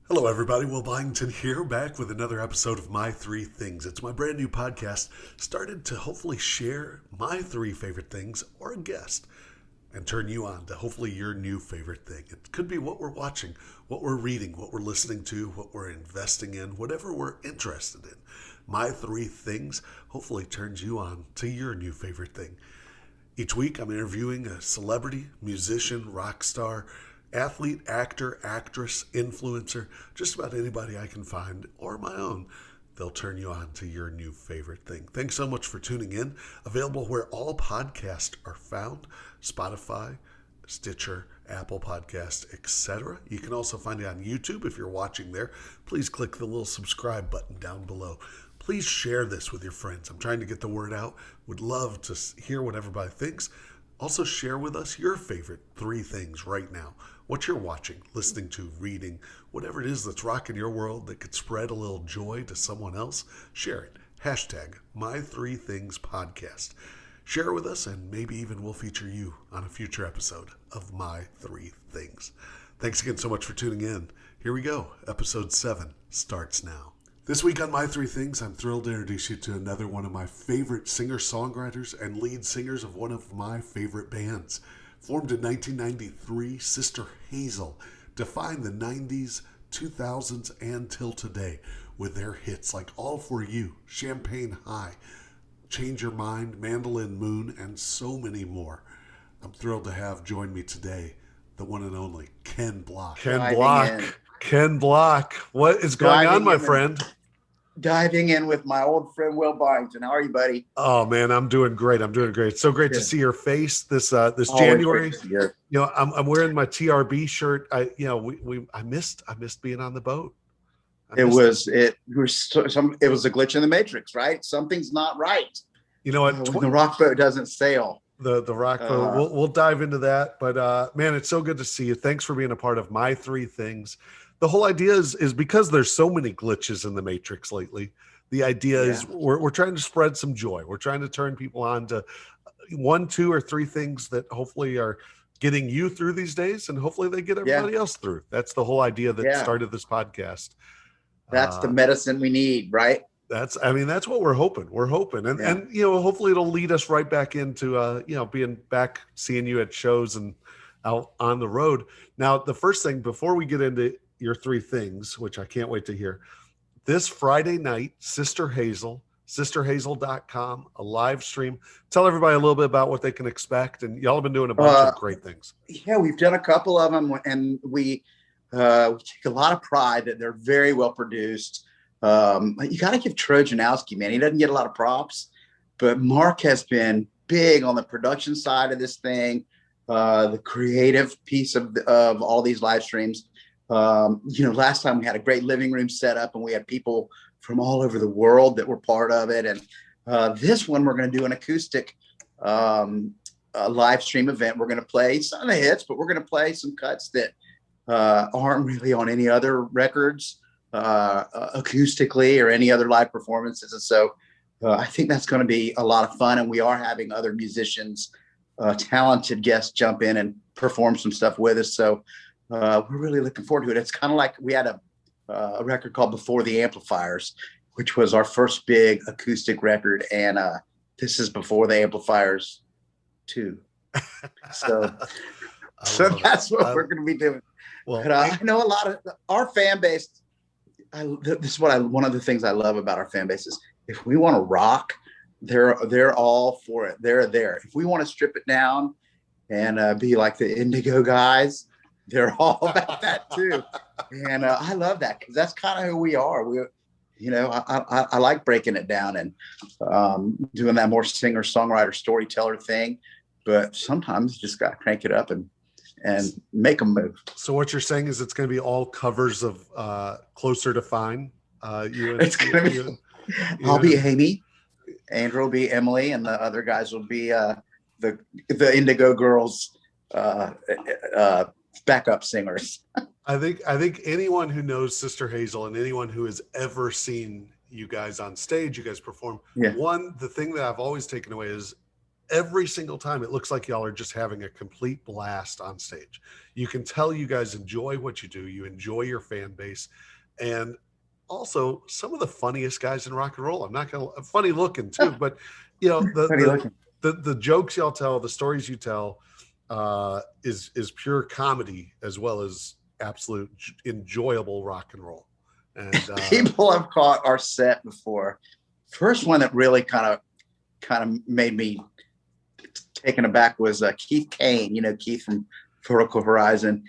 Hello, everybody. Will Byington here, back with another episode of My Three Things. It's my brand new podcast, started to hopefully share my three favorite things or a guest and turn you on to hopefully your new favorite thing. It could be what we're watching, what we're reading, what we're listening to, what we're investing in, whatever we're interested in. My Three Things hopefully turns you on to your new favorite thing. Each week, I'm interviewing a celebrity, musician, rock star, athlete, actor, actress, influencer, just about anybody I can find or my own. They'll turn you on to your new favorite thing. Thanks so much for tuning in. Available where all podcasts are found: Spotify, Stitcher, Apple Podcasts, etc. You can also find it on YouTube if you're watching there. Please click the little subscribe button down below. Please share this with your friends. I'm trying to get the word out. Would love to hear what everybody thinks. Also, share with us your favorite three things right now. What you're watching, listening to, reading, whatever it is that's rocking your world that could spread a little joy to someone else, share it. Hashtag My3Things Podcast. Share it with us, and maybe even we'll feature you on a future episode of My Three Things. Thanks again so much for tuning in. Here we go. Episode 7 starts now. This week on My Three Things, I'm thrilled to introduce you to another one of my favorite singer-songwriters and lead singers of one of my favorite bands. Formed in 1993, Sister Hazel defined the 90s, 2000s, and till today with their hits like All For You, Champagne High, Change Your Mind, Mandolin Moon, and so many more. I'm thrilled to have join me today the one and only Ken Block. Ken Block. What is going on, my friend? Diving in with my old friend Will Byington. How are you, buddy? Oh man, I'm doing great. It's so great to see your face this January. You know, I'm wearing my TRB shirt. I missed being on the boat. It was a glitch in the matrix, right? Something's not right. You know what? When the rock boat doesn't sail. The rock boat. We'll dive into that. But man, it's so good to see you. Thanks for being a part of My Three Things. The whole idea is because there's so many glitches in the matrix lately. The idea is we're trying to spread some joy. We're trying to turn people on to one, two, or three things that hopefully are getting you through these days, and hopefully they get everybody else through. That's the whole idea that started this podcast. That's the medicine we need, right? That's what we're hoping. And hopefully it'll lead us right back into being back, seeing you at shows and out on the road. Now, the first thing before we get into your three things, which I can't wait to hear, this Friday night, Sister Hazel, sisterhazel.com, a live stream. Tell everybody a little bit about what they can expect. And y'all have been doing a bunch of great things. Yeah, we've done a couple of them, and we take a lot of pride that they're very well produced. You got to give Trojanowski, man. He doesn't get a lot of props, but Mark has been big on the production side of this thing, the creative piece of all these live streams. Last time we had a great living room set up, and we had people from all over the world that were part of it. And this one, we're going to do an acoustic live stream event. We're going to play some of the hits, but we're going to play some cuts that aren't really on any other records acoustically or any other live performances. And so I think that's going to be a lot of fun. And we are having other musicians, talented guests jump in and perform some stuff with us. So we're really looking forward to it. It's kind of like we had a record called Before the Amplifiers, which was our first big acoustic record. And this is Before the Amplifiers 2. So that's what we're going to be doing. Well, but I know a lot of our fan base. This is one of the things I love about our fan base is if we want to rock, they're all for it. They're there. If we want to strip it down and be like the Indigo guys, they're all about that too. And I love that because that's kind of who we are. I like breaking it down and doing that more singer, songwriter, storyteller thing. But sometimes you just got to crank it up and make them move. So what you're saying is it's going to be all covers of Closer to Fine. I'll be Amy, Andrew will be Emily, and the other guys will be the Indigo Girls backup singers. I think anyone who knows Sister Hazel and anyone who has ever seen you guys on stage, you guys perform. Yeah. One, the thing that I've always taken away is every single time it looks like y'all are just having a complete blast on stage. You can tell you guys enjoy what you do. You enjoy your fan base. And also some of the funniest guys in rock and roll. I'm not going to funny looking too, but you know, the jokes y'all tell, the stories you tell is pure comedy as well as absolute enjoyable rock and roll. And people have caught our set before. First one that really kind of made me taken aback was Keith Kane, Keith from Vertical Horizon.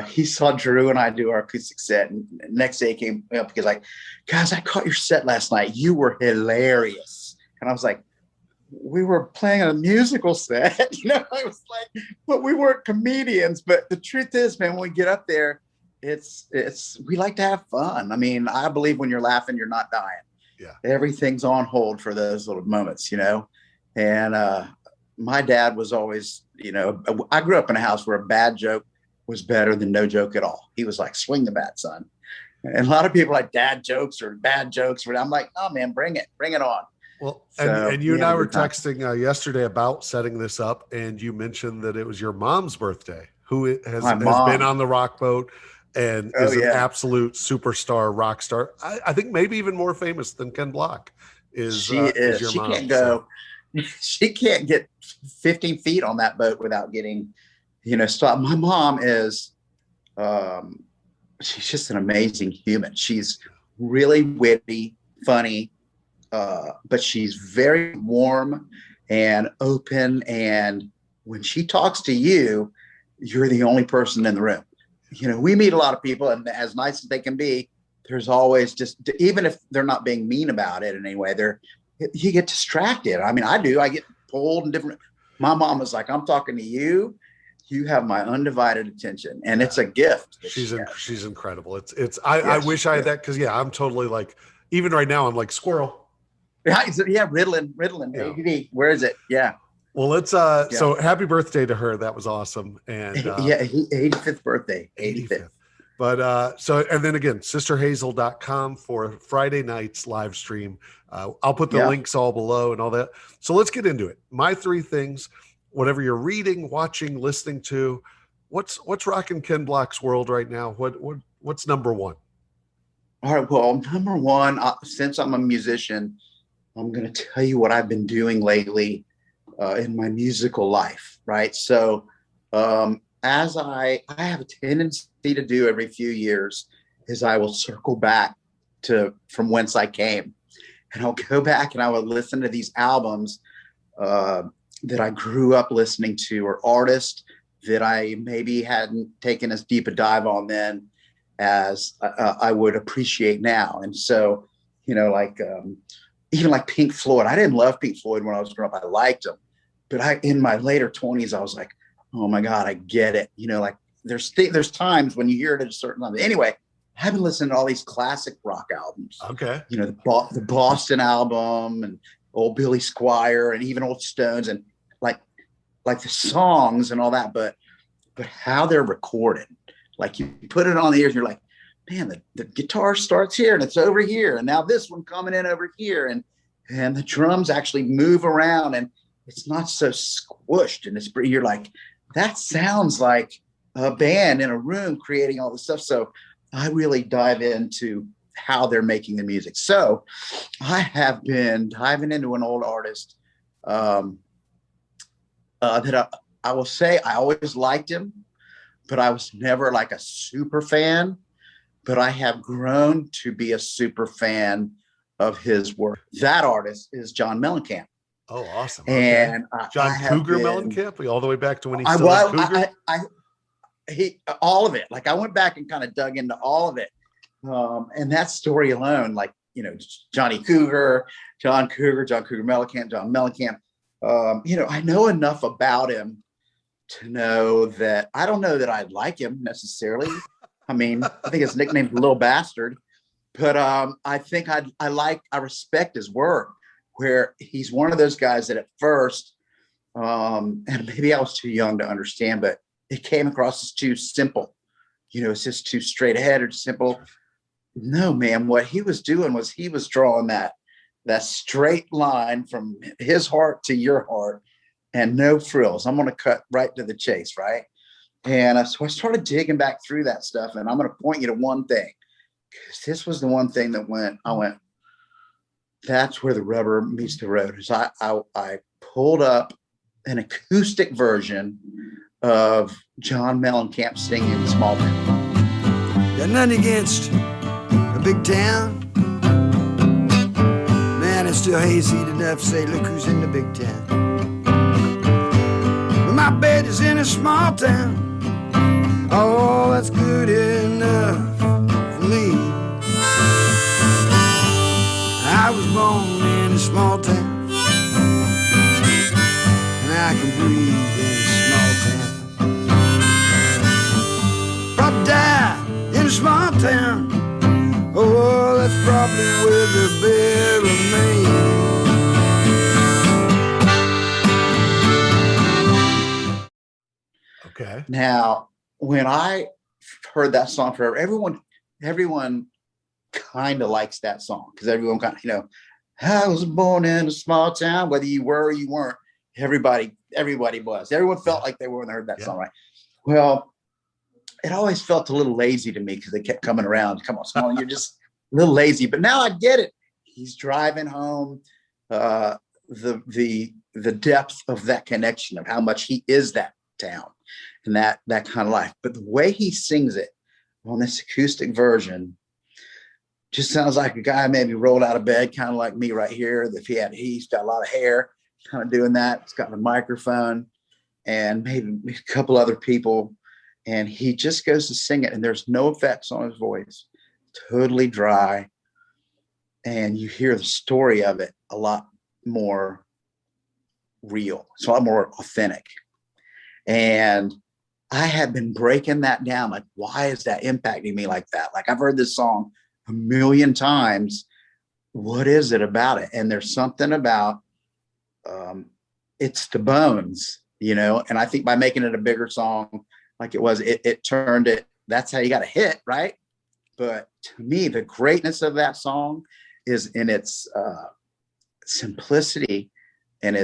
He saw Drew and I do our acoustic set, and next day he came up because like, guys, I caught your set last night. You were hilarious. And I was like, we were playing a musical set, I was like, but we weren't comedians. But the truth is, man, when we get up there, we like to have fun. I mean, I believe when you're laughing, you're not dying. Yeah. Everything's on hold for those little moments, and my dad was always, I grew up in a house where a bad joke was better than no joke at all. He was like, swing the bat, son. And a lot of people like dad jokes or bad jokes, but I'm like, oh man, bring it on. Well, and you and I were texting yesterday about setting this up, and you mentioned that it was your mom's birthday, who has been on the Rock Boat and is an absolute superstar, rock star. I think maybe even more famous than Ken Block is. She is. Your mom, can't go. So. She can't get 15 feet on that boat without getting, stopped. My mom is, she's just an amazing human. She's really witty, funny, but she's very warm and open. And when she talks to you, you're the only person in the room. We meet a lot of people, and as nice as they can be, there's always just, even if they're not being mean about it in any way, you get distracted. I mean, I do. I get pulled in different. My mom was like, I'm talking to you. You have my undivided attention, and it's a gift. She's incredible. I wish I had that, because I'm totally like, even right now I'm like squirrel. Yeah, Ritalin. ADD. Where is it? Yeah. Well, let's so happy birthday to her. That was awesome. And 85th birthday. 85th. But and then again, sisterhazel.com for Friday night's live stream. I'll put the links all below and all that. So let's get into it. My three things, whatever you're reading, watching, listening to, what's rocking Ken Block's world right now? What's number one? All right. Well, number one, since I'm a musician, I'm going to tell you what I've been doing lately in my musical life. Right. So as I have a tendency to do every few years is I will circle back from whence I came, and I'll go back and I will listen to these albums that I grew up listening to, or artists that I maybe hadn't taken as deep a dive on then as I would appreciate now. And so, even like Pink Floyd, I didn't love Pink Floyd when I was growing up. I liked them, but in my later 20s, I was like, oh my God, I get it. Like there's times when you hear it at a certain time. Anyway, I've been listening to all these classic rock albums. Okay. The Boston album and old Billy Squier and even old Stones, and like the songs and all that, but how they're recorded. Like you put it on the ears and you're like, man, the guitar starts here and it's over here. And now this one coming in over here. And the drums actually move around and it's not so squished. And you're like, that sounds like a band in a room creating all this stuff. So I really dive into how they're making the music. So I have been diving into an old artist that I will say I always liked him, but I was never like a super fan. But I have grown to be a super fan of his work. That artist is John Mellencamp. Oh, awesome. And okay. John Cougar Mellencamp, all the way back to when he's still Cougar? All of it. Like I went back and kind of dug into all of it. And that story alone, like, Johnny Cougar, John Mellencamp, John Mellencamp. I know enough about him to know that I don't know that I like him necessarily. I mean, I think his nickname's Little Bastard, but I think I respect his work, where he's one of those guys that at first, and maybe I was too young to understand, but it came across as too simple. It's just too straight ahead or simple. No, man, what he was doing was he was drawing that straight line from his heart to your heart. and no frills. I'm going to cut right to the chase, right? And so I started digging back through that stuff, and I'm going to point you to one thing, because this was the one thing that I went, that's where the rubber meets the road. Is I pulled up an acoustic version of John Mellencamp singing Small Town. Got nothing against a big town. Man, it's still hazy enough to say, look who's in the big town. But my bed is in a small town. Oh, that's good enough for me. I was born in a small town, and I can breathe in a small town. Probably die in a small town. Oh, that's probably where the bear remains. Okay. Now, when I heard that song forever, everyone kind of likes that song, because everyone kind of, I was born in a small town, whether you were or you weren't, everybody was. Everyone felt like they were when they heard that song, right? Well, it always felt a little lazy to me, because they kept coming around. Come on, Small, you're just a little lazy. But now I get it. He's driving home, the depth of that connection, of how much he is that town and that kind of life. But the way he sings it on this acoustic version just sounds like a guy maybe rolled out of bed, kind of like me right here. He's got a lot of hair, kind of doing that. He's got a microphone and maybe a couple other people, and he just goes to sing it, and there's no effects on his voice, totally dry, and you hear the story of it a lot more real. It's a lot more authentic. And I had been breaking that down, like, why is that impacting me like that? Like, I've heard this song a million times. What is it about it? And there's something about it's the bones, and I think by making it a bigger song like it was, it turned it. That's how you got a hit, right? But to me, the greatness of that song is in its simplicity, and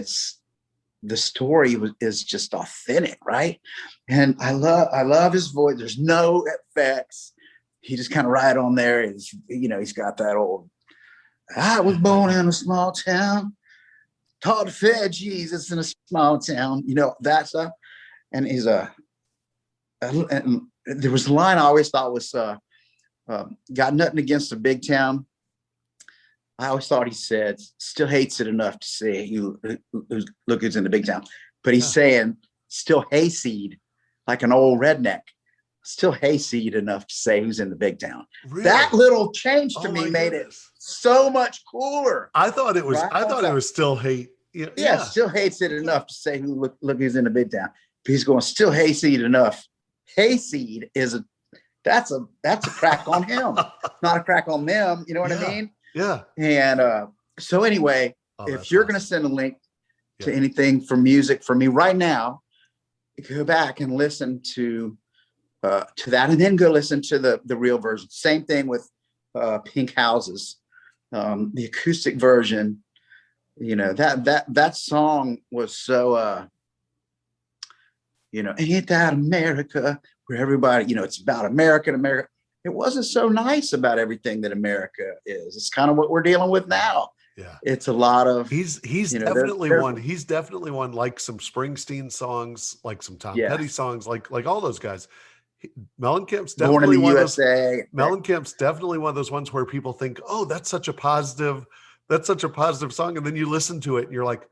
the story is just authentic, right? And I love his voice. There's no effects. He just kind of right on there. He's got that old, I was born in a small town, taught to feed Jesus in a small town, that stuff. And and there was a line I always thought was, got nothing against a big town. I always thought he said, still hates it enough to say you look who's in the big town. But he's saying still hayseed, like an old redneck. Still hayseed enough to say who's in the big town. Really? That little change to me made it so much cooler. I thought it was. Right? I thought it was still hate. Yeah, still hates it enough to say look who's in the big town. But he's going still hayseed enough. Hayseed is that's a crack on him, not a crack on them. You know what I mean? Yeah. And so anyway, if you're going to send a link to anything for music for me right now, go back and listen to that, and then go listen to the real version. Same thing with Pink Houses, the acoustic version. That song was so ain't that America, where everybody, it's about America. It wasn't so nice about everything that America is. It's kind of what we're dealing with now. Yeah. It's a lot of, he's definitely one. He's definitely one, like some Springsteen songs, like some Tom Petty songs, like all those guys. Mellencamp's definitely one of those. Mellencamp's definitely one of those ones where people think, oh, that's such a positive song. And then you listen to it and you're like,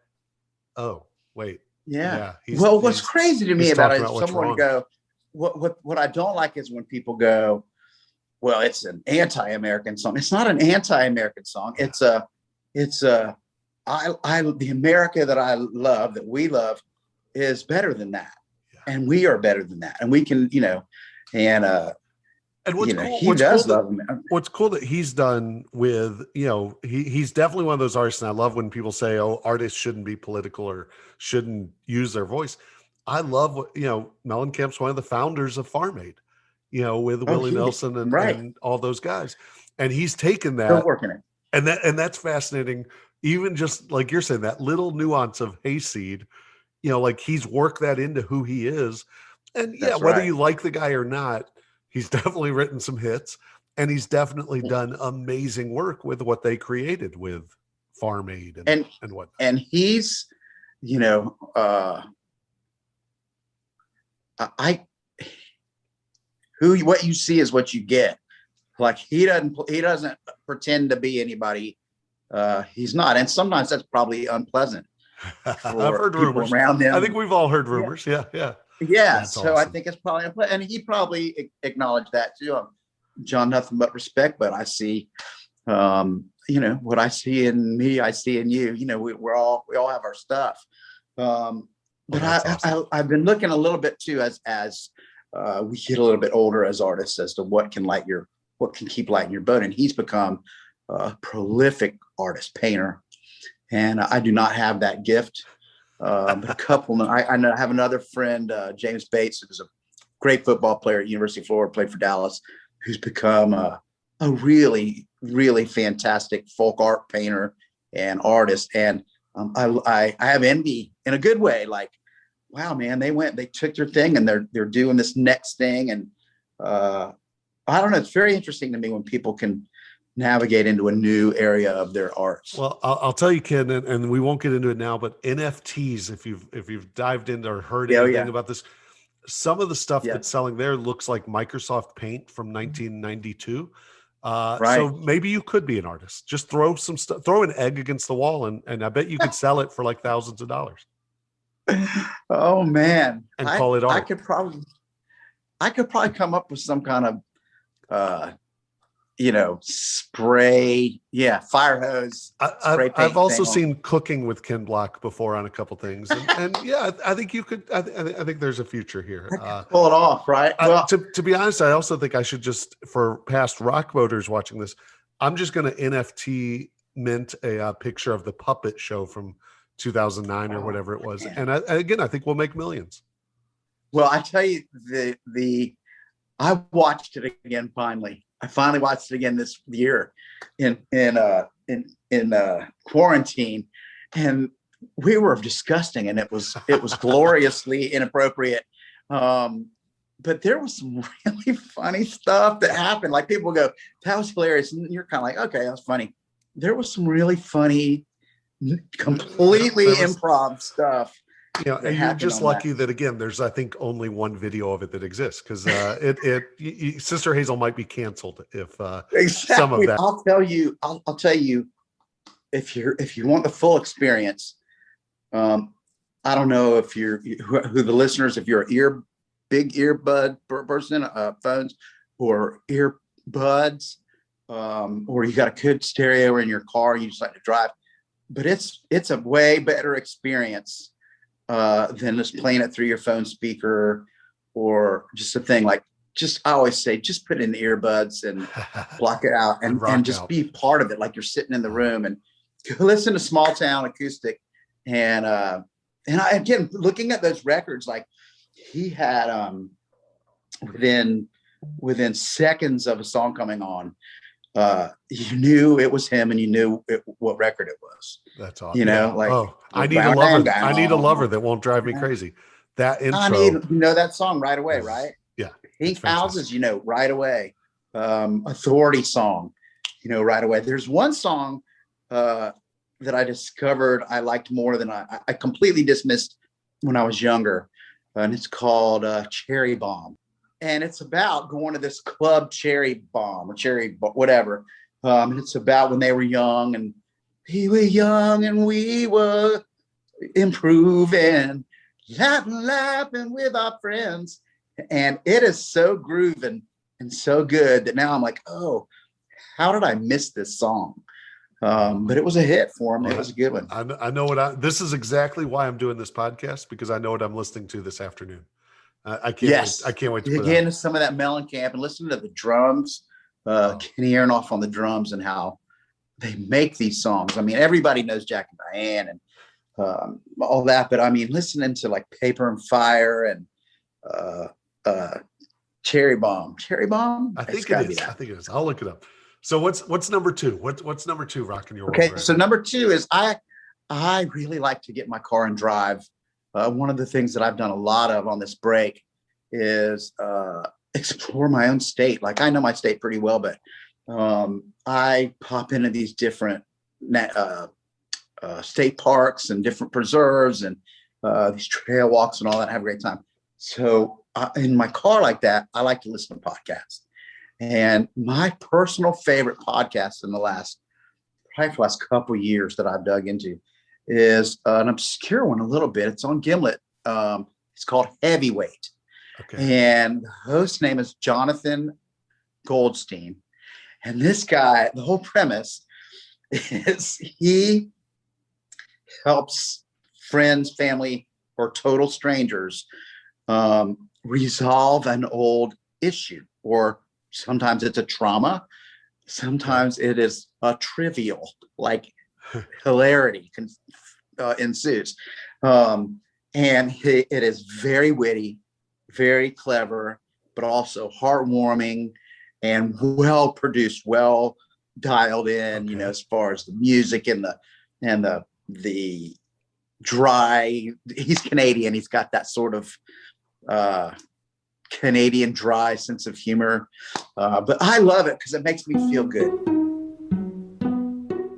oh, wait. Yeah. What's crazy to me about it is someone go, what I don't like is when people go, well, it's an anti-American song. It's not an anti-American song. It's the America that I love, that we love, is better than that. Yeah. And we are better than that. And we can, and what's cool, what's cool that he's done with, he's definitely one of those artists. And I love when people say, oh, artists shouldn't be political or shouldn't use their voice. I love what, Mellencamp's one of the founders of Farm Aid, with Willie Nelson and all those guys. And he's taken that. Still working it. And that's fascinating. Even just like you're saying, that little nuance of hayseed, like he's worked that into who he is. And yeah, That's whether right. you like the guy or not, he's definitely written some hits, and he's definitely done amazing work with what they created with Farm Aid and whatnot. And he's, what you see is what you get. Like he doesn't pretend to be anybody. He's not. And sometimes that's probably unpleasant. I've heard rumors around him. I think we've all heard rumors. Yeah. Yeah. That's so awesome. I think it's probably unpleasant. And he probably acknowledged that too. John, nothing but respect, but I see, what I see in me, I see in you. We all have our stuff. But awesome. I've been looking a little bit too as we get a little bit older as artists as to what can keep light in your boat. And he's become a prolific artist, painter. And I do not have that gift. But a couple, I have another friend, James Bates, who's a great football player at University of Florida, played for Dallas, who's become a really, really fantastic folk art painter and artist. And I have envy in a good way. Like, wow, man, they took their thing and they're doing this next thing. And I don't know. It's very interesting to me when people can navigate into a new area of their arts. Well, I'll tell you, Ken, and we won't get into it now, but NFTs, if you've dived into or heard anything about this, some of the stuff that's selling there looks like Microsoft Paint from 1992. Right. So maybe you could be an artist. Just throw some stuff, throw an egg against the wall, and I bet you could sell it for like thousands of dollars. Oh man. And call it art. I could probably come up with some kind of spray, fire hose. I've also seen Cooking with Ken Block before on a couple things, and yeah, I think you could. I think there's a future here. Pull it off, right? Well, to be honest, I also think I should just, for past rock voters watching this, I'm just going to NFT mint a picture of the puppet show from 2009 or whatever it was, and I think we'll make millions. Well, I tell you, I watched it again finally. I finally watched it again this year in quarantine, and we were disgusting, and it was gloriously inappropriate. But there was some really funny stuff that happened. Like people go, "That was hilarious," and you're kind of like, "Okay, that's funny." There was some really funny, completely improv stuff. And you're just lucky that again, there's I think only one video of it that exists, because Sister Hazel might be canceled if some of that. I'll tell you, if you want the full experience, I don't know if you're who the listeners, if you're big earbud person, phones or earbuds, or you got a good stereo in your car, you just like to drive, but it's a way better experience than just playing it through your phone speaker or just a thing. Like, I always say, just put in the earbuds and block it out and just be part of it. Like you're sitting in the room and listen to Small Town Acoustic. And again, looking at those records, like he had, within seconds of a song coming on, you knew it was him and you knew what record it was. That's awesome. I need a lover. I need a lover that won't drive me crazy. That intro. That song right away, right? Yeah. Pink Houses, right away. Authority song, right away. There's one song that I discovered I liked more than I completely dismissed when I was younger. And it's called Cherry Bomb. And it's about going to this club, Cherry Bomb or Cherry, whatever. And it's about when they were young and we were young and we were improving, laughing with our friends. And it is so grooving and so good that now I'm like, oh, how did I miss this song? But it was a hit for him. It was a good one. I know this is exactly why I'm doing this podcast, because I know what I'm listening to this afternoon. I can't wait to get into some of that Mellencamp and listen to the drums, Kenny Aronoff on the drums and how they make these songs. I mean, everybody knows Jack and Diane and all that, but I mean, listening to like Paper and Fire and Cherry Bomb. I think it is. I'll look it up. So what's number two? What's number two rocking your world? Okay, so number two is I really like to get in my car and drive one of the things that I've done a lot of on this break is explore my own state. Like, I know my state pretty well, but I pop into these different state parks and different preserves and these trail walks and all that. I have a great time. So in my car like that, I like to listen to podcasts. And my personal favorite podcast in the last couple of years that I've dug into is an obscure one a little bit. It's on Gimlet. It's called Heavyweight. Okay. And the host's name is Jonathan Goldstein. And this guy, the whole premise is he helps friends, family, or total strangers resolve an old issue, or sometimes it's a trauma. Sometimes it is a trivial, like hilarity ensues. And it is very witty, very clever, but also heartwarming and well produced, well dialed in, okay. You know, as far as the music and the dry, he's Canadian. He's got that sort of Canadian dry sense of humor. But I love it because it makes me feel good.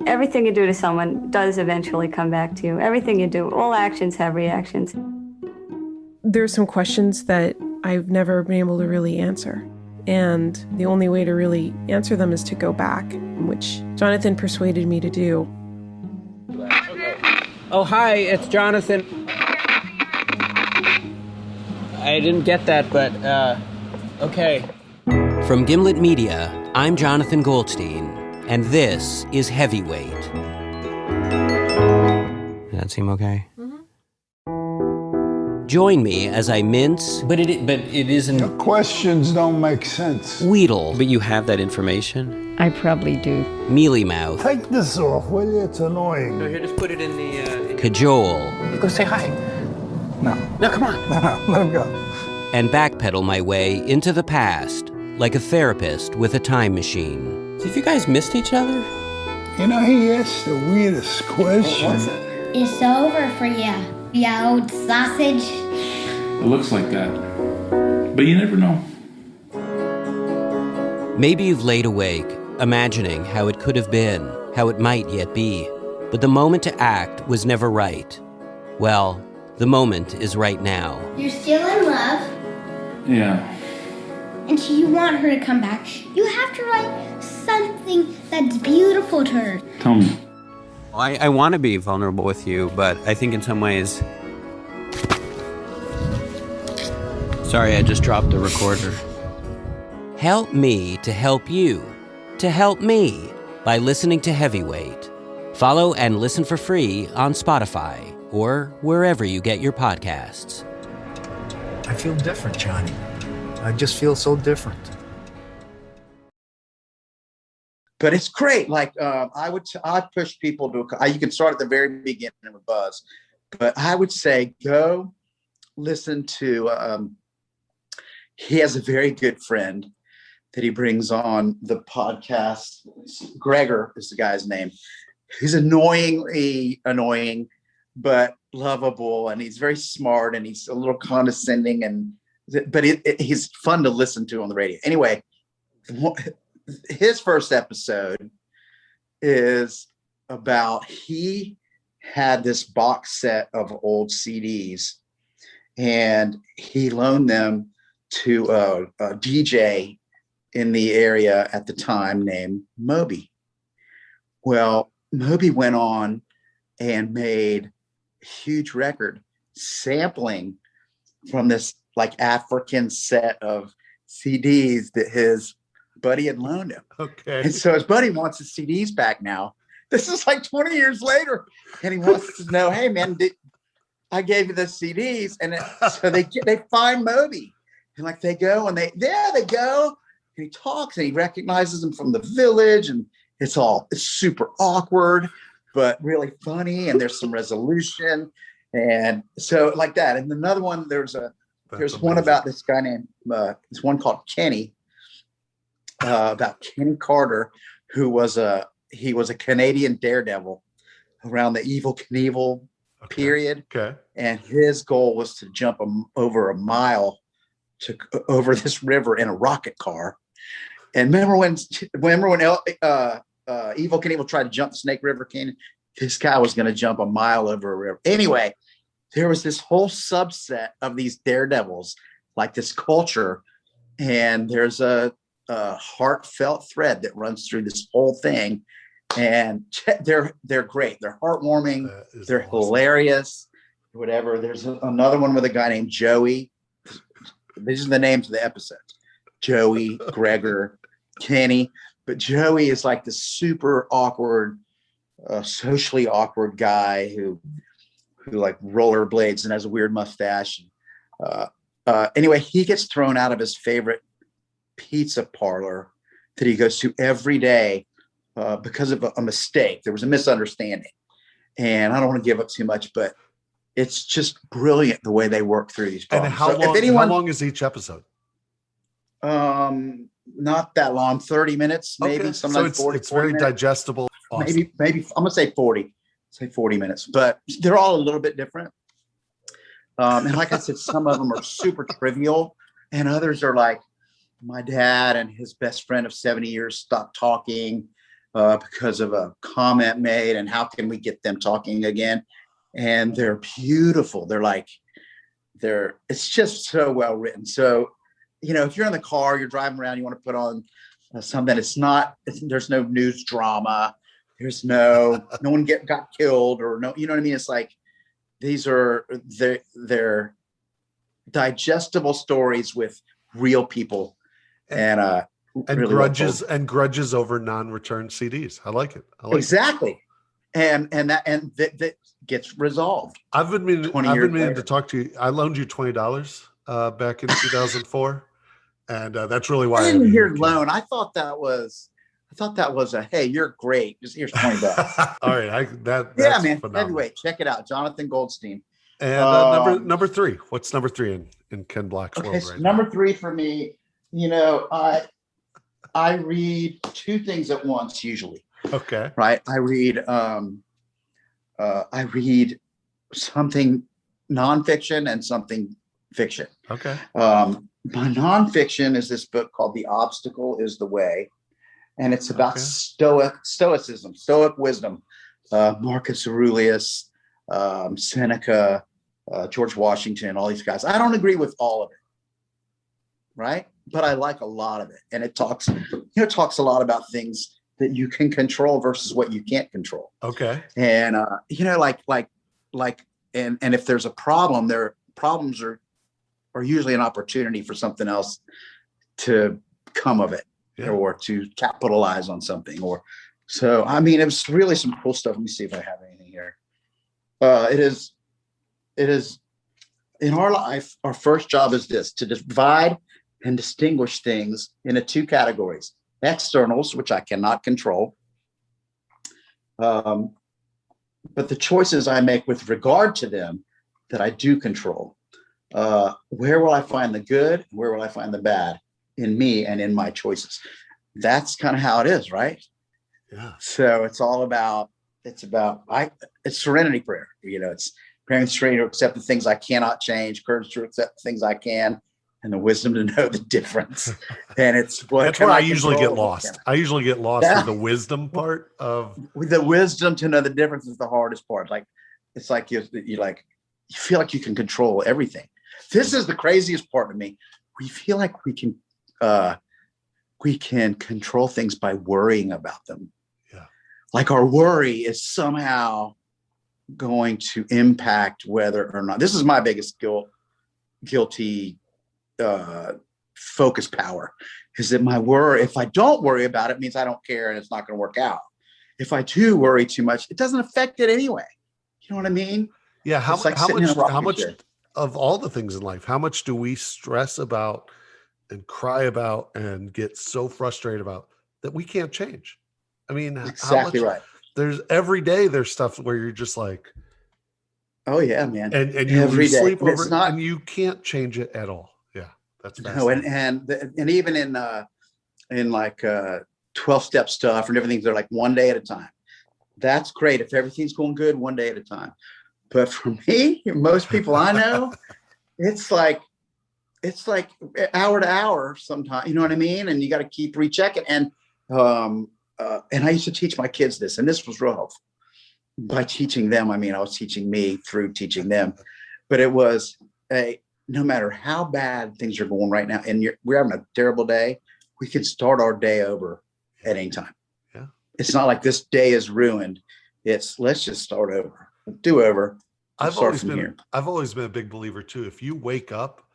Everything you do to someone does eventually come back to you. Everything you do, all actions have reactions. There's some questions that I've never been able to really answer. And the only way to really answer them is to go back, which Jonathan persuaded me to do. Oh, hi, it's Jonathan. I didn't get that, but, okay. From Gimlet Media, I'm Jonathan Goldstein, and this is Heavyweight. Does that seem okay? Join me as I mince... But it isn't... The questions don't make sense. Wheedle. But you have that information? I probably do. Mealy mouth. Take this off, will you? It's annoying. No, here, just put it in the... Cajole. Go say hi. No. No, come on. No, let him go. And backpedal my way into the past, like a therapist with a time machine. So have you guys missed each other? You know, he asked the weirdest question. What's it? It's over for you, you old sausage. It looks like that, but you never know. Maybe you've laid awake, imagining how it could have been, how it might yet be. But the moment to act was never right. Well, the moment is right now. You're still in love. Yeah. And you want her to come back. You have to write something that's beautiful to her. Tell me. I want to be vulnerable with you, but I think in some ways... Sorry, I just dropped the recorder. Help me to help you, to help me, by listening to Heavyweight. Follow and listen for free on Spotify or wherever you get your podcasts. I feel different, Johnny. I just feel so different. But it's great. Like I push people to. You can start at the very beginning with Buzz, but I would say go listen to. He has a very good friend that he brings on the podcast. Gregor is the guy's name. He's annoyingly annoying, but lovable, and he's very smart, and he's a little condescending, but he's fun to listen to on the radio. Anyway, his first episode is about he had this box set of old CDs, and he loaned them to a DJ in the area at the time named Moby. Well, Moby went on and made a huge record sampling from this like African set of CDs that his buddy had loaned him. Okay. And so his buddy wants his CDs back now. This is like 20 years later. And he wants to know, hey man, I gave you the CDs. And so they find Moby. And like they go and they go. And he talks and he recognizes him from the village, and it's super awkward, but really funny. And there's some resolution. And so like that. And another one, there's one about this guy named, this one called Kenny, about Kenny Carter, who was a Canadian daredevil around the Evel Knievel period. Okay. And his goal was to jump over a mile over this river in a rocket car. And remember when Evil Knievel tried to jump Snake River Canyon? This guy was going to jump a mile over a river. Anyway, there was this whole subset of these daredevils, like this culture, and there's a heartfelt thread that runs through this whole thing. And they're great. They're heartwarming. They're awesome. Hilarious. Whatever. There's another one with a guy named Joey. These are the names of the episodes: Joey, Gregor, Kenny. But Joey is like this super awkward, socially awkward guy who like rollerblades and has a weird mustache. Anyway, he gets thrown out of his favorite pizza parlor that he goes to every day because of a mistake. There was a misunderstanding, and I don't want to give up too much, but it's just brilliant the way they work through these problems. And how long is each episode? Not that long, 30 minutes, maybe. Okay. Sometimes so 40, it's very minutes. Digestible. Awesome. Maybe I'm gonna say 40 minutes, but they're all a little bit different. And like I said, some of them are super trivial, and others are like, my dad and his best friend of 70 years stopped talking because of a comment made, and how can we get them talking again? And they're beautiful. It's just so well written. So, if you're in the car, you're driving around, you want to put on something. There's no news drama. There's no one got killed or no, you know what I mean? It's like, they're digestible stories with real people and really grudges over non-returned CDs. I like it. Exactly. And that gets resolved. I've been meaning to talk to you. I loaned you $20 back in 2004. And that's really why I didn't hear loan. I thought that was a, hey, you're great. Just here's $20. All right. That's man. Phenomenal. Heavyweight. Check it out. Jonathan Goldstein. And number 3. What's number 3 in Ken Block's world right number now? 3 for me, I read 2 things at once usually. Okay. Right. I read something nonfiction and something fiction. Okay. My nonfiction is this book called The Obstacle is the Way. And it's about stoicism, stoic wisdom. Marcus Aurelius, Seneca, George Washington, all these guys. I don't agree with all of it. Right. But I like a lot of it. And it talks a lot about things that you can control versus what you can't control. Okay. And, and if there's a problem, problems are usually an opportunity for something else to come of it, or to capitalize on something. It was really some cool stuff. Let me see if I have anything here. It is in our life, our first job is this: to divide and distinguish things into 2 categories: externals, which I cannot control, but the choices I make with regard to them that I do control. Where will I find the good? Where will I find the bad in me and in my choices? That's kind of how it is, right? Yeah. So it's serenity prayer. It's praying straight to accept the things I cannot change, courage to accept the things I can, and the wisdom to know the difference. And it's that's where I usually get lost. I usually get lost in the wisdom part of. With the wisdom to know the difference is the hardest part. It's like you feel like you can control everything. This is the craziest part to me. We feel like we can control things by worrying about them. Yeah. Like our worry is somehow going to impact whether or not. This is my biggest guilty focus power, is that my worry, if I don't worry about it, means I don't care and it's not going to work out. If I do worry too much, it doesn't affect it anyway. You know what I mean? Yeah. How much of all the things in life, how much do we stress about and cry about and get so frustrated about that we can't change? I mean, exactly right. There's every day there's stuff where you're just like, oh yeah, man. And you lose sleep over it, and you can't change it at all. Yeah. That's fascinating. And even in 12-step stuff and everything, they're like one day at a time. That's great. If everything's going good, one day at a time. But for me, most people I know, it's like hour to hour sometimes, you know what I mean? And you got to keep rechecking. And I used to teach my kids this, and this was real helpful. By teaching them, I mean, I was teaching me through teaching them, but it was no matter how bad things are going right now, and we're having a terrible day, we can start our day over at any time. Yeah. It's not like this day is ruined. It's let's just start over, do over. I've always been a big believer too. If you wake up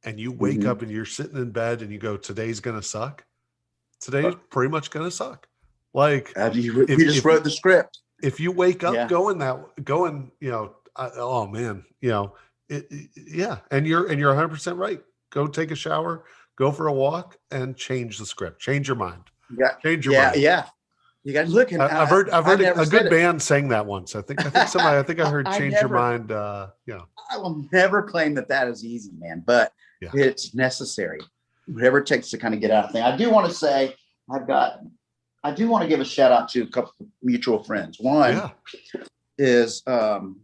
and you're sitting in bed and you go, today's going to suck. Today's pretty much going to suck. Like you just wrote the script. If you wake up going, you know, oh man, you know, and you're 100% right. Go take a shower, go for a walk, and change the script. Change your mind. Yeah, change your mind. Yeah. You got to look at. I've heard a good band sang that once. I think I heard change your mind. Yeah. I will never claim that is easy, man, but it's necessary. Whatever it takes to kind of get out of things. I do want to say I do want to give a shout out to a couple of mutual friends. One is Allison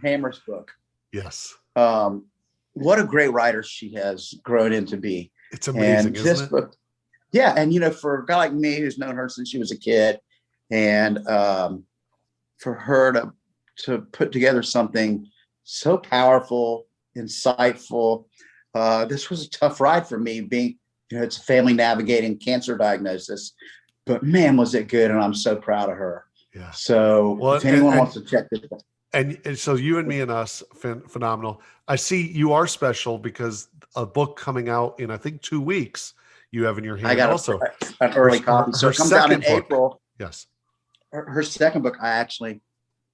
Hammer's book. Yes. What a great writer she has grown into be. It's amazing, and isn't it? Book, and you know, for a guy like me who's known her since she was a kid, and for her to put together something so powerful, insightful. This was a tough ride for me, being, you know, it's a family navigating cancer diagnosis, but man, was it good. And I'm so proud of her. Yeah. So if anyone wants to check this out. And so you and me and us, phenomenal. I see you are special because a book coming out in, I think, 2 weeks, you have in your hand. I got also an early copy. So it comes out in April. Yes. Her second book, I actually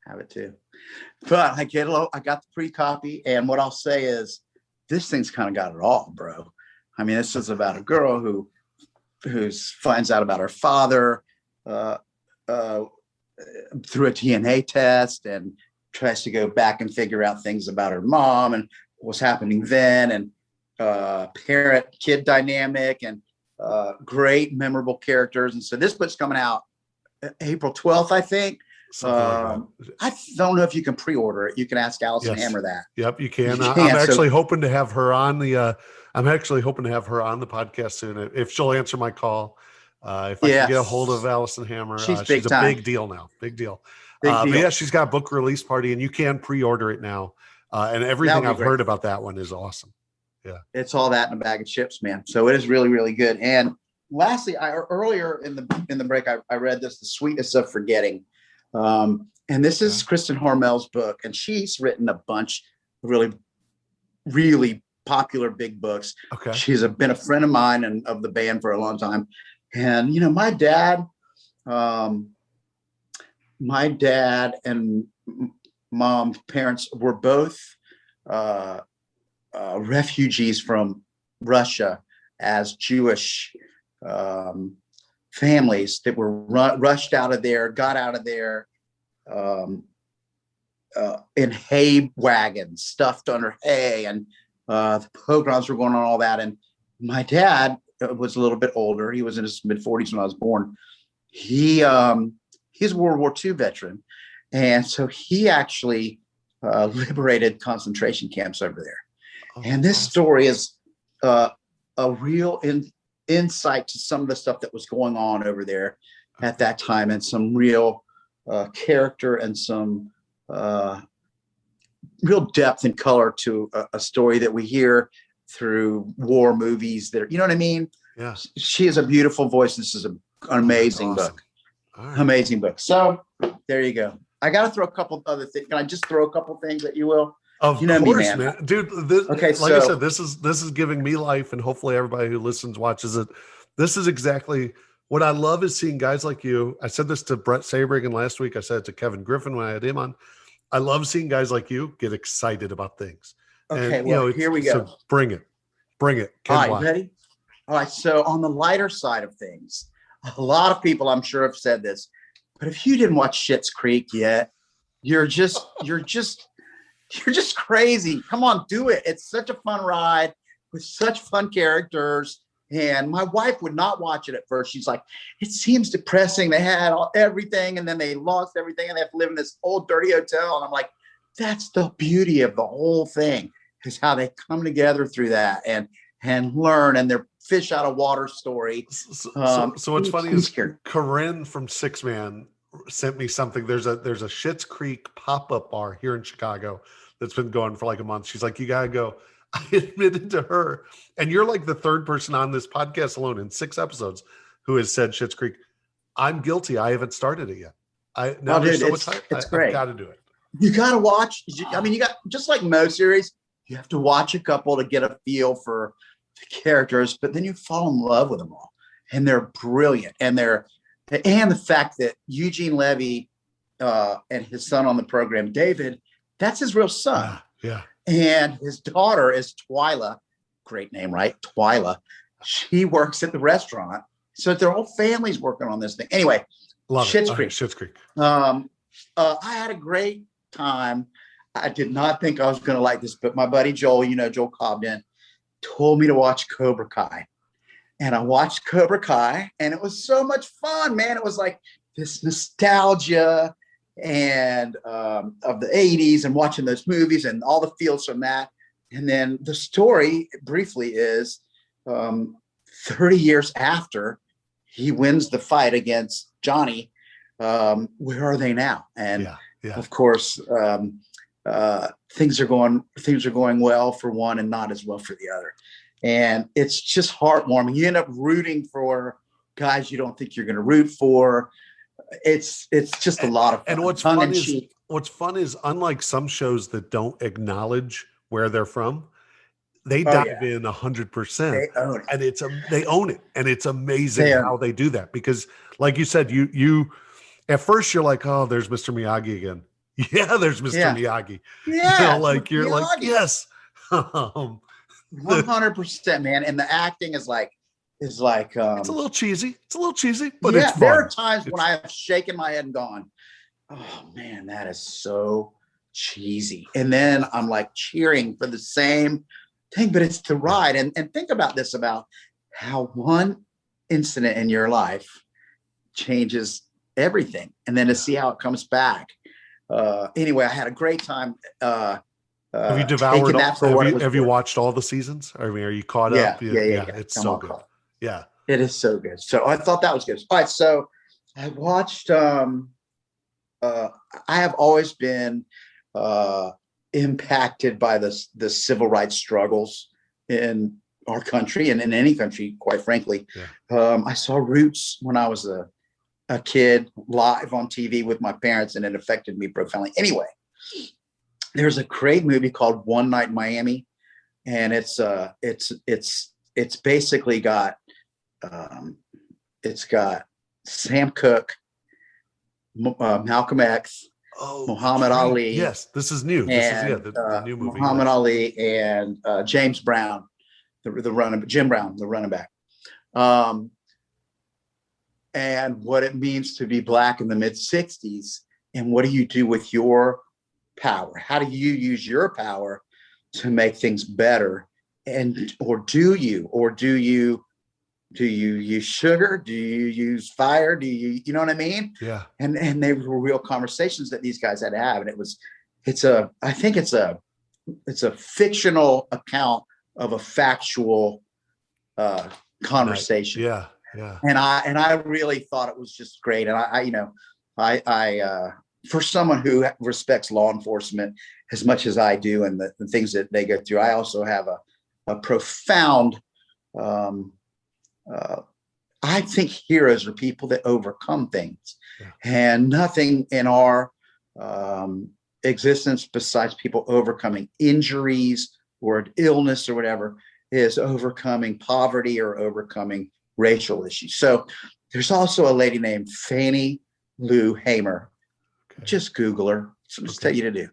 have it too. But I got the pre-copy. And what I'll say is, this thing's kind of got it all, bro. I mean, this is about a girl who finds out about her father through a DNA test and tries to go back and figure out things about her mom and what's happening then, and parent-kid dynamic, and great, memorable characters. And so this book's coming out April 12th, I think. I don't know if you can pre-order it. You can ask Allison Hammer that. Yep, you can. I'm actually hoping to have her on the. I'm actually hoping to have her on the podcast soon if she'll answer my call. If I can get a hold of Allison Hammer, she's a big deal now. Big deal. But yeah, she's got a book release party, and you can pre-order it now. And everything I've heard about that one is awesome. Yeah, it's all that in a bag of chips, man. So it is really, really good. And lastly, earlier in the break, I read this, The Sweetness of Forgetting. And this is Kristen Hormel's book, and she's written a bunch of really, really popular big books. Okay. She's been a friend of mine and of the band for a long time. And, you know, my dad and mom's parents were both refugees from Russia as Jewish families that were rushed out of there, got out of there in hay wagons, stuffed under hay, and the pogroms were going on, all that. And my dad was a little bit older. He was in his mid-40s when I was born. He's a World War II veteran. And so he actually liberated concentration camps over there. Oh, and this story is a real insight to some of the stuff that was going on over there at that time, and some real character and some real depth and color to a story that we hear through war movies that are, you know what I mean? Yeah. She has a beautiful voice. This is an amazing book. Right. Amazing book. So there you go. I got to throw a couple of other things. Can I just throw a couple of things at you, Will? Of you know course, me, man. Dude. I said, this is giving me life, and hopefully everybody who listens, watches it. This is exactly what I love, is seeing guys like you. I said this to Brett Sabrigan last week. I said it to Kevin Griffin when I had him on. I love seeing guys like you get excited about things. Okay, and, well, here we go. So bring it. All right, ready? All right, so on the lighter side of things, a lot of people, I'm sure, have said this, but if you didn't watch Schitt's Creek yet, you're just crazy. Come on, do it. It's such a fun ride with such fun characters, And my wife would not watch it at first. She's like, it seems depressing. They had everything and then they lost everything and they have to live in this old dirty hotel. And I'm like, that's the beauty of the whole thing, is how they come together through that and learn, and their fish out of water story. So what's funny is Corinne from Six Man sent me something. There's a Schitt's Creek pop-up bar here in Chicago that's been going for like a month. She's like, you gotta go. I admitted to her, and you're like the third person on this podcast alone in 6 episodes who has said Schitt's Creek. I'm guilty. I haven't started it yet. It's great. I've got to do it. You got to watch. I mean, you got, just like most series, you have to watch a couple to get a feel for the characters, but then you fall in love with them all, and they're brilliant. And the fact that Eugene Levy and his son on the program, David, that's his real son. Yeah. And his daughter is Twyla. Great name, right? Twyla. She works at the restaurant. So their whole family's working on this thing. Anyway, Schitt's Creek. Schitt's Creek. I had a great time. I did not think I was going to like this, but my buddy Joel, Joel Cobden, told me to watch Cobra Kai. And I watched Cobra Kai, and it was so much fun, man. It was like this nostalgia and of the 80s and watching those movies and all the feels from that. And then the story briefly is 30 years after he wins the fight against Johnny, where are they now? And of course, things are going well for one and not as well for the other. And it's just heartwarming. You end up rooting for guys you don't think you're going to root for. It's just a lot of fun. And what's fun is unlike some shows that don't acknowledge where they're from, they dive in 100%. And they own it. And it's amazing how they do that, because like you said, you at first you're like, oh, there's Mr. Miyagi again. Yeah, there's Mr. Miyagi. Yeah. You're Miyagi. like, yes. 100%, man. And the acting is like it's a little cheesy. But yeah, it's fun. There are times when I have shaken my head and gone, oh man, that is so cheesy. And then I'm like cheering for the same thing, but it's the ride. And think about this, about how one incident in your life changes everything. And then to see how it comes back. Anyway, I had a great time. Have you devoured have you watched all the seasons? I mean, are you caught up? Yeah. It's so good. Yeah. It is so good. So I thought that was good. All right. So I watched, I have always been impacted by the civil rights struggles in our country and in any country, quite frankly. Yeah. I saw Roots when I was a kid live on TV with my parents, and it affected me profoundly. Anyway, there's a great movie called One Night in Miami, and it's basically got it's got Sam Cooke, Malcolm X, Muhammad Ali. Yes, this is new. The new movie. Muhammad Ali and James Brown, Jim Brown, the running back. And what it means to be Black in the mid-'60s, and what do you do with your power? How do you use your power to make things better? Or do you use sugar? Do you use fire? You know what I mean? Yeah. And they were real conversations that these guys had to have. And I think it's a fictional account of a factual conversation. Yeah. Yeah. And I really thought it was just great. And I for someone who respects law enforcement as much as I do, and the things that they go through, I also have a profound, I think heroes are people that overcome things. Yeah. And nothing in our existence besides people overcoming injuries or illness or whatever is overcoming poverty or overcoming racial issues. So there's also a lady named Fannie Lou Hamer. Okay. Just Google her. So just tell you to do.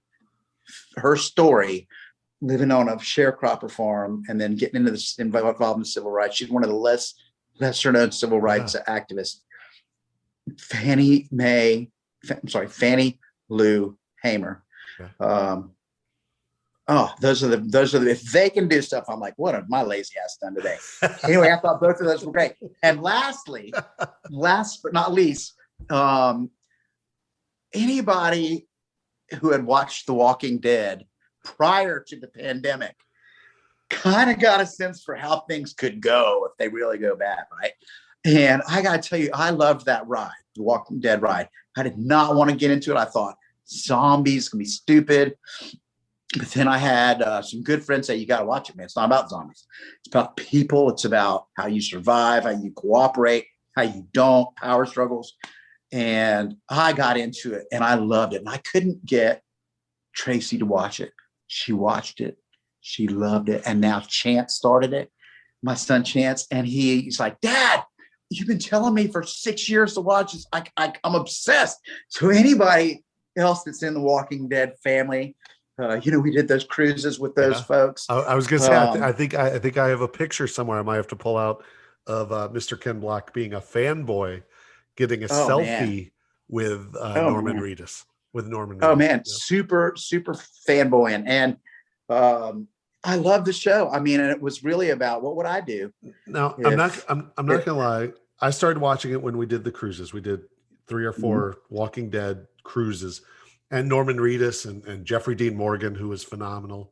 Her story, living on a sharecropper farm and then getting into this involved in civil rights. She's one of the lesser known civil rights activists. Fannie Lou Hamer. Okay. Oh, those are the, if they can do stuff, I'm like, what have my lazy ass done today? Anyway, I thought both of those were great. And lastly, last but not least, anybody who had watched The Walking Dead prior to the pandemic kind of got a sense for how things could go if they really go bad, right? And I got to tell you, I loved that ride, The Walking Dead ride. I did not want to get into it. I thought zombies can be stupid. But then I had some good friends say, you got to watch it, man. It's not about zombies. It's about people. It's about how you survive, how you cooperate, how you don't, power struggles. And I got into it and I loved it. And I couldn't get Tracy to watch it. She watched it. She loved it. And now Chance started it, my son Chance. And he's like, Dad, you've been telling me for 6 years to watch this. I'm obsessed. So anybody else that's in the Walking Dead family, we did those cruises with those folks. I was going to say, I think I have a picture somewhere I might have to pull out of Mr. Ken Block being a fanboy, getting a selfie with Norman Reedus. With Norman Reedus. Oh man, super fanboy, and I love the show. I mean, and it was really about what would I do. Now, I'm not gonna lie. I started watching it when we did the cruises. We did 3 or 4 Walking Dead cruises. And Norman Reedus and Jeffrey Dean Morgan, who was phenomenal.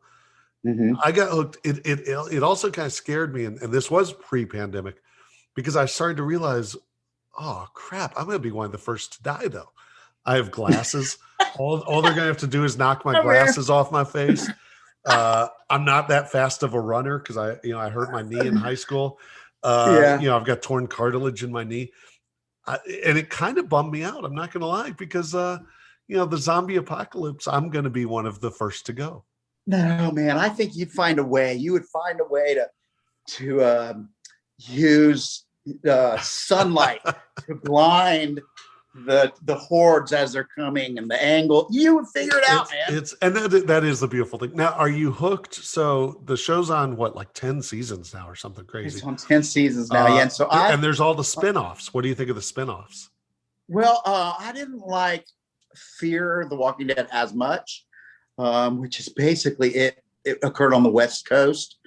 I got hooked. It also kind of scared me, and this was pre-pandemic, because I started to realize, oh crap, I'm going to be one of the first to die though. I have glasses. all they're going to have to do is knock my glasses off my face. I'm not that fast of a runner because I hurt my knee in high school. I've got torn cartilage in my knee, and it kind of bummed me out. I'm not going to lie, because the zombie apocalypse, I'm going to be one of the first to go. No, man, I think you'd find a way. You would find a way to use sunlight to blind the hordes as they're coming, and the angle. You would figure it out, man. That is the beautiful thing. Now, are you hooked? So the show's on like 10 seasons now or something crazy? It's on 10 seasons now, yeah. And there's all the spinoffs. What do you think of the spinoffs? Well, I didn't like Fear the Walking Dead as much, which is basically it occurred on the West Coast.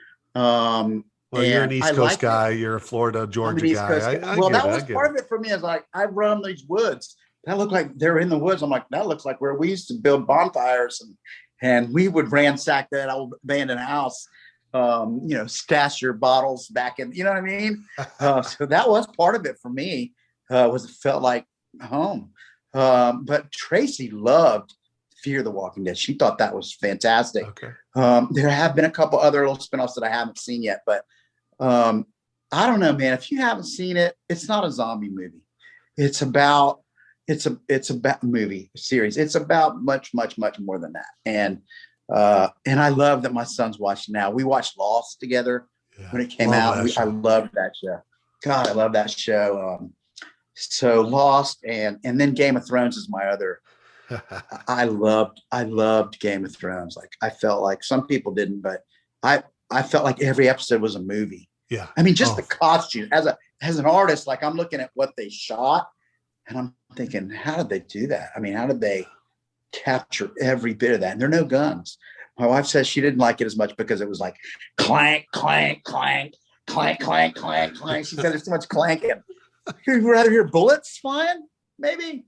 Well, you're an East Coast guy. You're a Florida, Georgia guy. That was part of it for me. Is like, I run these woods that look like they're in the woods. I'm like, that looks like where we used to build bonfires, and we would ransack that old abandoned house, stash your bottles back in, you know what I mean? So that was part of it for me, it felt like home. But Tracy loved Fear the Walking Dead. She thought that was fantastic. Okay. There have been a couple other little spinoffs that I haven't seen yet, but I don't know, man. If you haven't seen it, it's not a zombie movie. It's a movie series. It's about much more than that. And I love that my son's watching now. We watched Lost together when it came out. I loved that show. God, I love that show. So Lost and then Game of Thrones is my other. I loved Game of Thrones. Like, I felt like some people didn't, but I felt like every episode was a movie. Yeah. I mean, just the costume as an artist, like, I'm looking at what they shot and I'm thinking, how did they do that? I mean, how did they capture every bit of that? And there are no guns. My wife says she didn't like it as much because it was like clank, clank, clank, clank, clank, clank, clank. She said there's too much clanking. You'd rather hear bullets flying, maybe.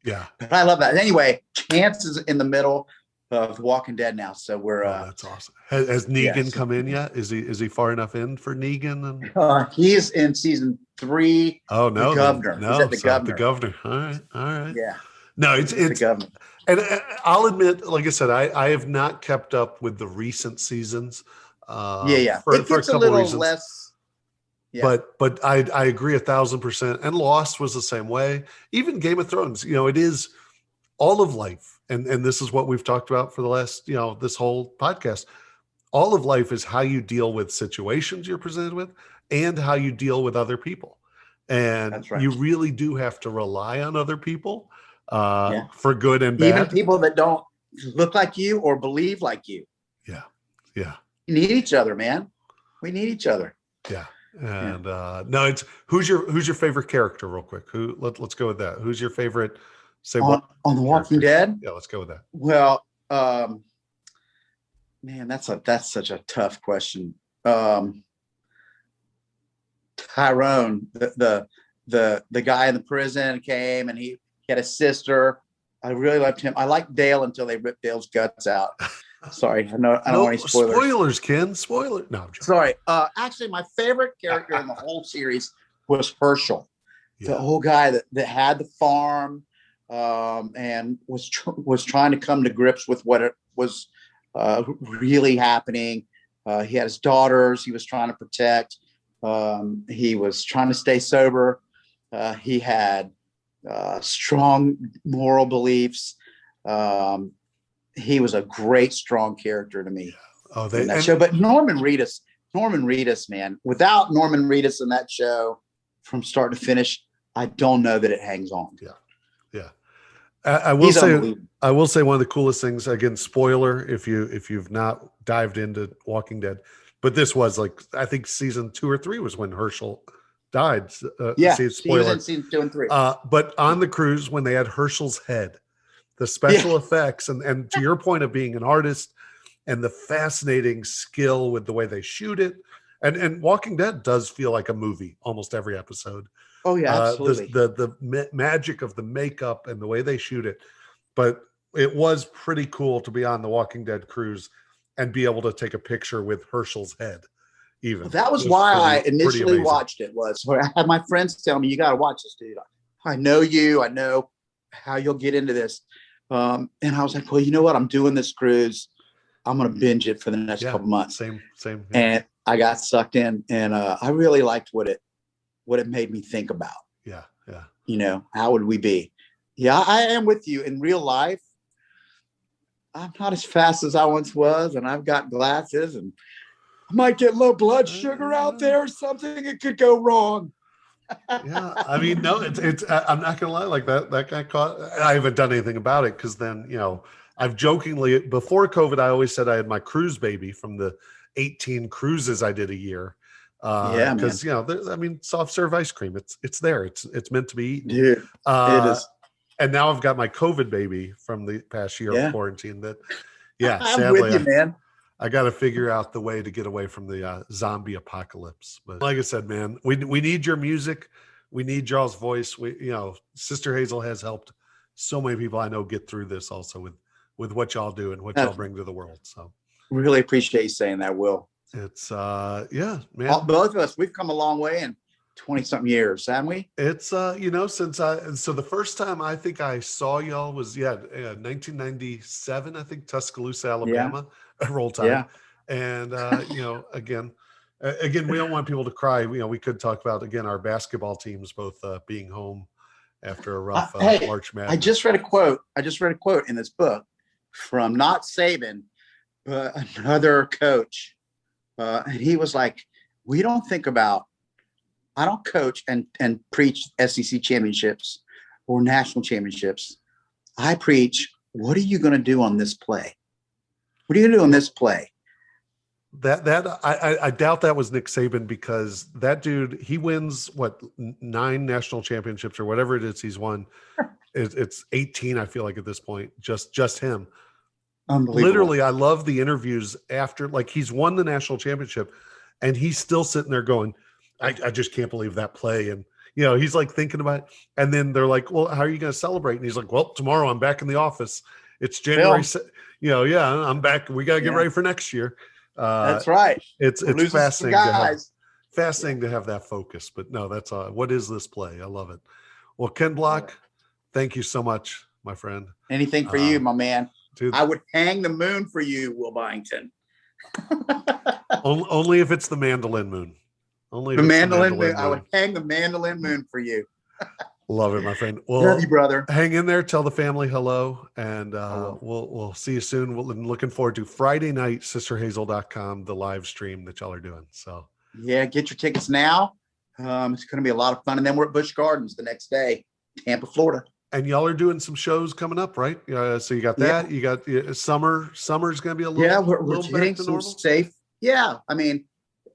Yeah, but I love that. Anyway, Chance is in the middle of Walking Dead now, so we're. That's awesome. Has Negan come in yet? Is he far enough in for Negan? He's in season 3. Oh no, the governor. No, the governor. The governor. All right. Yeah. No, it's the governor. And I'll admit, like I said, I have not kept up with the recent seasons. For it gets a little reasons. Less. Yeah. But I agree 1,000%. And Lost was the same way. Even Game of Thrones, it is all of life. And this is what we've talked about for the last, this whole podcast. All of life is how you deal with situations you're presented with and how you deal with other people. And that's right. You really do have to rely on other people for good and bad. Even people that don't look like you or believe like you. Yeah. You need each other, man. We need each other. Yeah. And no, it's who's your favorite character, real quick? Let's go with that. Who's your favorite? Say on The Walking Dead? Yeah, let's go with that. Well, Man, that's such a tough question. Tyrone, the guy in the prison came and he had a sister. I really loved him. I liked Dale until they ripped Dale's guts out. Sorry, I don't want any spoilers. Spoilers, Ken. Spoiler. No, I'm joking. Sorry. Actually, my favorite character in the whole series was Herschel, the old guy that had the farm and was trying to come to grips with what it was really happening. He had his daughters he was trying to protect. He was trying to stay sober. He had strong moral beliefs. He was a great, strong character to me in that show. But Norman Reedus, man, without Norman Reedus in that show from start to finish, I don't know that it hangs on. Yeah. I will say one of the coolest things, again, spoiler, if you've not dived into Walking Dead, but this was like, I think season 2 or 3 was when Herschel died. Spoiler. He was in season 2 and 3. But on the cruise, when they had Herschel's head, the special effects, and to your point of being an artist and the fascinating skill with the way they shoot it, and Walking Dead does feel like a movie almost every episode. Oh yeah, absolutely. The magic of the makeup and the way they shoot it, but it was pretty cool to be on the Walking Dead cruise and be able to take a picture with Herschel's head. Even well, that was why I initially watched it. I had my friends tell me, "You got to watch this, dude. I know you. I know how you'll get into this." And I was like, "Well, you know what? I'm doing this cruise. I'm going to binge it for the next couple months." Same. Yeah. And I got sucked in, and I really liked what it made me think about. Yeah. You know, how would we be? Yeah, I am with you. In real life, I'm not as fast as I once was, and I've got glasses, and I might get low blood sugar out there or something. It could go wrong. Yeah, I mean, no, it's. I'm not gonna lie, like that guy caught. I haven't done anything about it because then, you know, I've jokingly before COVID, I always said I had my cruise baby from the 18 cruises I did a year. Because you know, I mean, soft serve ice cream. It's there. It's meant to be eaten. Dude, it is. And now I've got my COVID baby from the past year of quarantine. That, I'm sadly, with you, man. I got to figure out the way to get away from the zombie apocalypse. But like I said, man, we need your music. We need y'all's voice. Sister Hazel has helped so many people I know get through this also with what y'all do and what y'all bring to the world. So really appreciate you saying that, Will. It's man. Both of us, we've come a long way in 20-something years, haven't we? It's so the first time I think I saw y'all was 1997, I think, Tuscaloosa, Alabama. Roll Tide. Yeah. And again, we don't want people to cry. We could talk about again our basketball teams both being home after a rough March Madness. I just read a quote in this book from not Saban, but another coach. And he was like, I don't coach and preach SEC championships or national championships. I preach, what are you going to do on this play? What are you going to do on this play? I doubt that was Nick Saban, because that dude, he wins 9 national championships or whatever it is he's won. It's 18, I feel like, at this point, just him. Unbelievable. Literally, I love the interviews after, like, he's won the national championship and he's still sitting there going, I just can't believe that play. And, he's like thinking about it. And then they're like, well, how are you going to celebrate? And he's like, well, tomorrow I'm back in the office. It's January. I'm back. We got to get ready for next year. That's right. It's fascinating to have that focus. But no, that's what is this play? I love it. Well, Ken Block, thank you so much, my friend. Anything for you, my man. Dude, I would hang the moon for you, Will Byington. only if it's the mandolin moon. Only the mandolin moon. I would hang the mandolin moon for you. Love it, my friend. Well, love you, brother. Hang in there. Tell the family hello, and we'll see you soon. We're looking forward to Friday night, sisterhazel.com, the live stream that y'all are doing. So get your tickets now. It's going to be a lot of fun, and then we're at Busch Gardens the next day, Tampa, Florida. And y'all are doing some shows coming up, right? So you got that. You got summer. Summer's going to be a little. We're getting some safe. Yeah, I mean,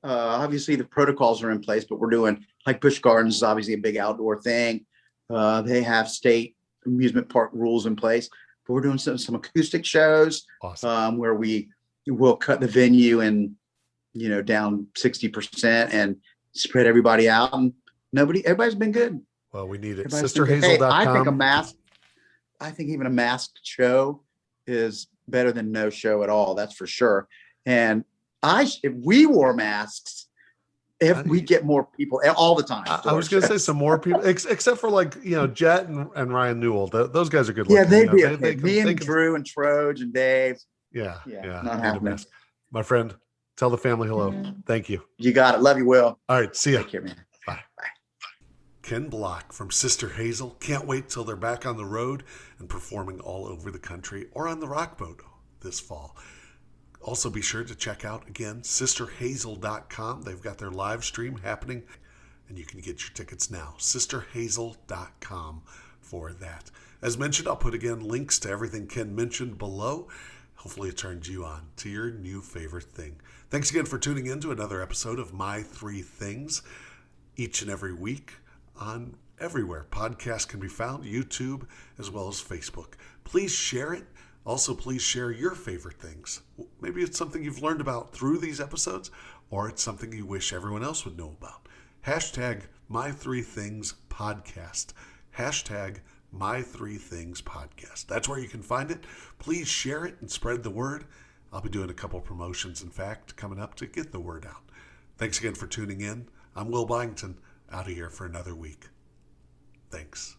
obviously the protocols are in place, but we're doing, like, Busch Gardens is obviously a big outdoor thing. They have state amusement park rules in place, but we're doing some acoustic shows. Awesome. Where we we'll cut the venue and, down 60% and spread everybody out. And everybody's been good. Well, we need it. SisterHazel.com. Hey, I think even a masked show is better than no show at all. That's for sure. And if we wore masks, we get more people all the time. I was going to say some more people, except for Jet and Ryan Newell. Those guys are good looking. Yeah, they'd be okay. Me and Drew and Troj and Dave. Yeah. Not happening. My friend, tell the family hello. Thank you. You got it. Love you, Will. All right. See ya. Take care, man. Bye. Ken Block from Sister Hazel. Can't wait till they're back on the road and performing all over the country or on the Rockboat this fall. Also, be sure to check out, again, SisterHazel.com. They've got their live stream happening, and you can get your tickets now. SisterHazel.com for that. As mentioned, I'll put, again, links to everything Ken mentioned below. Hopefully it turns you on to your new favorite thing. Thanks again for tuning in to another episode of My Three Things, each and every week on everywhere podcasts can be found, YouTube, as well as Facebook. Please share it. Also, please share your favorite things. Maybe it's something you've learned about through these episodes, or it's something you wish everyone else would know about. Hashtag My3ThingsPodcast. Hashtag My3ThingsPodcast. That's where you can find it. Please share it and spread the word. I'll be doing a couple promotions, in fact, coming up to get the word out. Thanks again for tuning in. I'm Will Byington, out of here for another week. Thanks.